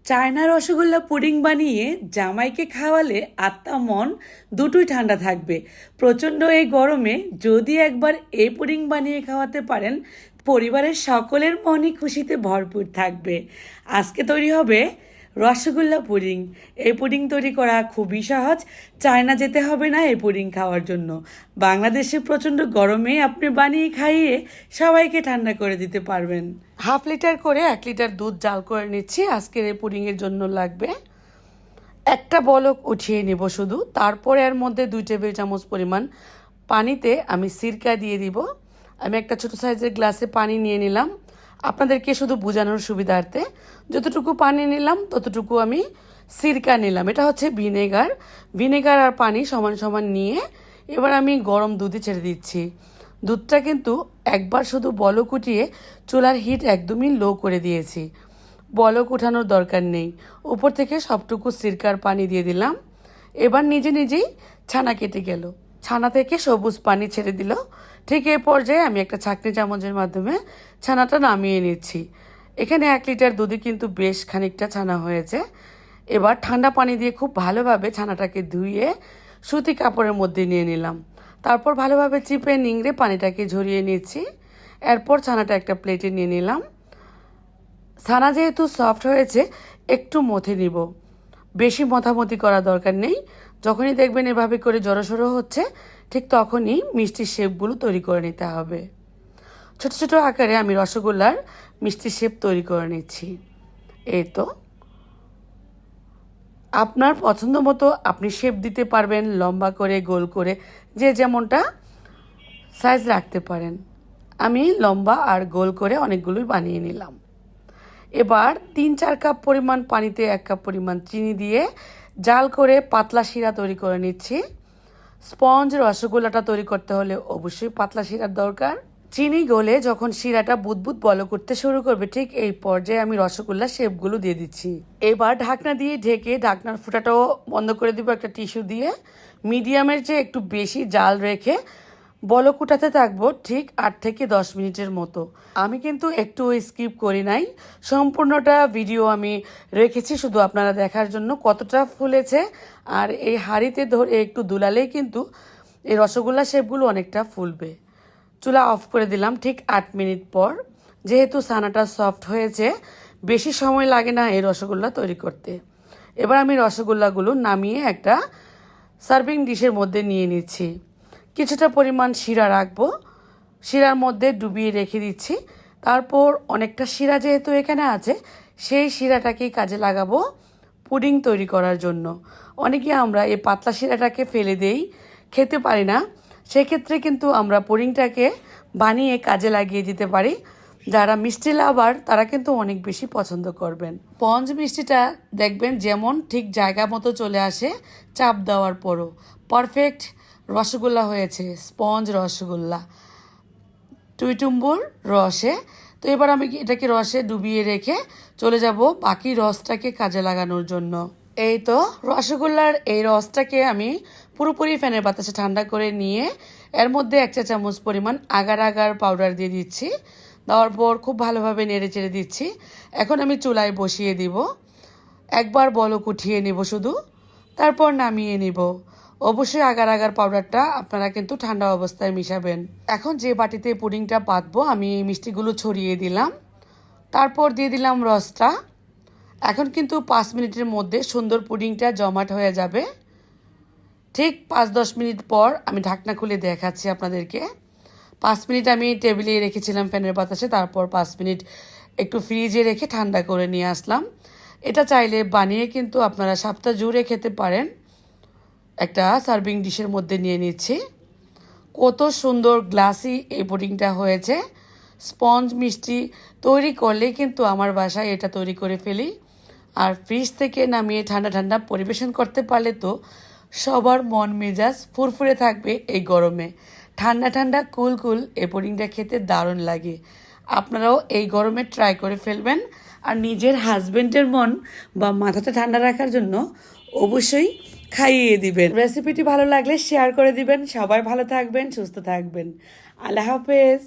China rasgulla pudding বানিয়ে জামাইকে খাওয়ালে আত্মা মন দুটোই ঠান্ডা থাকবে। প্রচণ্ড এই গরমে যদি একবার এই পুডিং বানিয়ে খাওয়াতে পারেন, পরিবারের সকলের মনই খুশিতে ভরপুর থাকবে। আজকে তৈরি হবে রসগোল্লা পুডিং। এই পুডিং তৈরি করা খুবই সহজ। চায়না যেতে হবে না এই পুডিং খাওয়ার জন্য। বাংলাদেশে প্রচণ্ড গরমে আপনি বানিয়ে খাইয়ে সবাইকে ঠান্ডা করে দিতে পারবেন। 1/2 লিটার করে 1 লিটার দুধ জাল করে নিচ্ছি। আজকের এই পুডিংয়ের জন্য লাগবে। একটা বলক উঠিয়ে নেব শুধু। তারপরে এর মধ্যে 2 টেবিল চামচ পরিমাণ পানিতে আমি সিরকা দিয়ে দিব। আমি একটা ছোট সাইজের গ্লাসে পানি নিয়ে নিলাম, আপনাদেরকে শুধু বোঝানোর সুবিধার্থে। যতটুকু পানি নিলাম ততটুকু আমি সিরকা নিলাম। এটা হচ্ছে ভিনেগার আর পানি সমান সমান নিয়ে এবার আমি গরম দুধে ছেড়ে দিচ্ছি। দুধটা কিন্তু একবার শুধু বলক উঠিয়ে চুলার হিট একদমই লো করে দিয়েছি। বলক উঠানোর দরকার নেই। উপর থেকে সবটুকু সিরকার পানি দিয়ে দিলাম। এবার নিজে নিজেই ছানা কেটে গেল। ছানা থেকে সবুজ পানি ছেড়ে দিল। ঠিক এই পর্যায়ে আমি একটা ছাঁকনি চামচের মাধ্যমে ছানাটা নামিয়ে নিচ্ছি। এখানে 1 লিটার দুধে কিন্তু বেশ খানিকটা ছানা হয়েছে। এবার ঠান্ডা পানি দিয়ে খুব ভালোভাবে ছানাটাকে ধুয়ে সুতি কাপড়ের মধ্যে নিয়ে নিলাম। তারপর ভালোভাবে চিপে নিংড়ে পানিটাকে ঝরিয়ে নিচ্ছি। এরপর ছানাটা একটা প্লেটে নিয়ে নিলাম। ছানা যেহেতু সফট হয়েছে একটু মথে নিব। বেশি মথামতি করা দরকার নেই। যখনই দেখবেন এভাবে করে জড়সড়ো হচ্ছে ঠিক তখনই মিষ্টির শেপগুলো তৈরি করে নিতে হবে। ছোট ছোট আকারে আমি রসগোল্লার মিষ্টির শেপ তৈরি করে নিচ্ছি। এই তো আপনার পছন্দ মতো আপনি শেপ দিতে পারবেন, লম্বা করে গোল করে যে যেমনটা সাইজ রাখতে পারেন। আমি লম্বা আর গোল করে অনেকগুলোই বানিয়ে নিলাম। এবার 3-4 কাপ পরিমাণ পানিতে 1 কাপ পরিমাণ চিনি দিয়ে জাল করে পাতলা শিরা তৈরি করে নিচ্ছি। স্পঞ্জ রসগোল্লাটা তৈরি করতে হলে অবশ্যই পাতলা শিরার দরকার। চিনি গলে যখন শিরাটা বুদবুদ বলক করতে শুরু করবে ঠিক এই পর্যায়ে আমি রসগোল্লার শেপগুলো দিয়ে দিচ্ছি। এবার ঢাকনা দিয়ে ঢেকে ঢাকনার ফুটাটাও বন্ধ করে দিব একটা টিস্যু দিয়ে। মিডিয়ামের চেয়ে একটু বেশি জাল রেখে বলক উঠাতে থাকবো ঠিক 8 থেকে 10 মিনিটের মতো। আমি কিন্তু একটু স্কিপ করি নাই, সম্পূর্ণটা ভিডিও আমি রেখেছি শুধু আপনারা দেখার জন্য কতটা ফুলেছে। আর এই হাঁড়িতে ধরে একটু দুলালেই কিন্তু এই রসগোল্লা শেপগুলো অনেকটা ফুলবে। চুলা অফ করে দিলাম ঠিক 8 মিনিট পর। যেহেতু ছানাটা সফট হয়েছে বেশি সময় লাগে না এই রসগোল্লা তৈরি করতে। এবার আমি রসগোল্লাগুলো নামিয়ে একটা সার্ভিং ডিশের মধ্যে নিয়ে নিচ্ছি। কিছুটা পরিমাণ শিরা রাখবো, শিরার মধ্যে ডুবিয়ে রেখে দিচ্ছি। তারপর অনেকটা শিরা যেহেতু এখানে আছে সেই শিরাটাকেই কাজে লাগাবো পুডিং তৈরি করার জন্য। অনেকে আমরা এই পাতলা শিরাটাকে ফেলে দেই, খেতে পারি না। সেক্ষেত্রে কিন্তু আমরা পুডিংটাকে বানিয়ে কাজে লাগিয়ে দিতে পারি। যারা মিষ্টি লাভার তারা কিন্তু অনেক বেশি পছন্দ করবেন। স্পঞ্জ মিষ্টিটা দেখবেন যেমন ঠিক জায়গা মতো চলে আসে চাপ দেওয়ার পরও পারফেক্ট রসগোল্লা হয়েছে। স্পঞ্জ রসগোল্লা টুইটুম্বুর রসে। তো এবার আমি এটাকে রসে ডুবিয়ে রেখে চলে যাব বাকি রসটাকে কাজে লাগানোর জন্য। এই তো রসগোল্লার এই রসটাকে আমি পুরোপুরি ফ্যানের বাতাসে ঠান্ডা করে নিয়ে এর মধ্যে 1 চা চামচ পরিমাণ আগার আগার পাউডার দিয়ে দিচ্ছি। দেওয়ার পর খুব ভালোভাবে নেড়ে চেড়ে দিচ্ছি। এখন আমি চুলায় বসিয়ে দিব। একবার বলক উঠিয়ে নেব শুধু, তারপর নামিয়ে নিব। অবশ্যই আগার আগার পাউডারটা আপনারা কিন্তু ঠান্ডা অবস্থায় মিশাবেন। এখন যে বাটিতে পুডিংটা পাতবো আমি এই মিষ্টিগুলো ছড়িয়ে দিলাম, তারপর দিয়ে দিলাম রসটা। এখন কিন্তু 5 মিনিটের মধ্যে সুন্দর পুডিংটা জমাট হয়ে যাবে। ঠিক 5-10 মিনিট পর আমি ঢাকনা খুলে দেখাচ্ছি আপনাদেরকে। 5 মিনিট আমি টেবিলে রেখেছিলাম ফ্যানের বাতাসে, তারপর 5 মিনিট একটু ফ্রিজে রেখে ঠান্ডা করে নিয়ে আসলাম। এটা চাইলে বানিয়ে কিন্তু আপনারা সপ্তাহ জুড়ে খেতে পারেন। একটা সার্ভিং ডিশের মধ্যে নিয়ে নিচ্ছি। কত সুন্দর গ্লাসি এই পুডিংটা হয়েছে। স্পঞ্জ মিষ্টি তৈরি করলে কিন্তু আমার বাসায় এটা তৈরি করে ফেলি। আর ফ্রিজ থেকে নামিয়ে ঠান্ডা ঠান্ডা পরিবেশন করতে পারলে তো সবার মন মেজাজ ফুরফুরে থাকবে এই গরমে। ঠান্ডা ঠান্ডা কুল কুল এই পুডিংটা খেতে দারুণ লাগে। আপনারাও এই গরমে ট্রাই করে ফেলবেন। আর নিজের হাজবেন্ডের মন বা মাথাটা ঠান্ডা রাখার জন্য অবশ্যই খাইয়ে দিবেন। রেসিপিটি ভালো লাগলে শেয়ার করে দিবেন। সবাই ভালো থাকবেন, সুস্থ থাকবেন। আল্লাহ হাফেজ।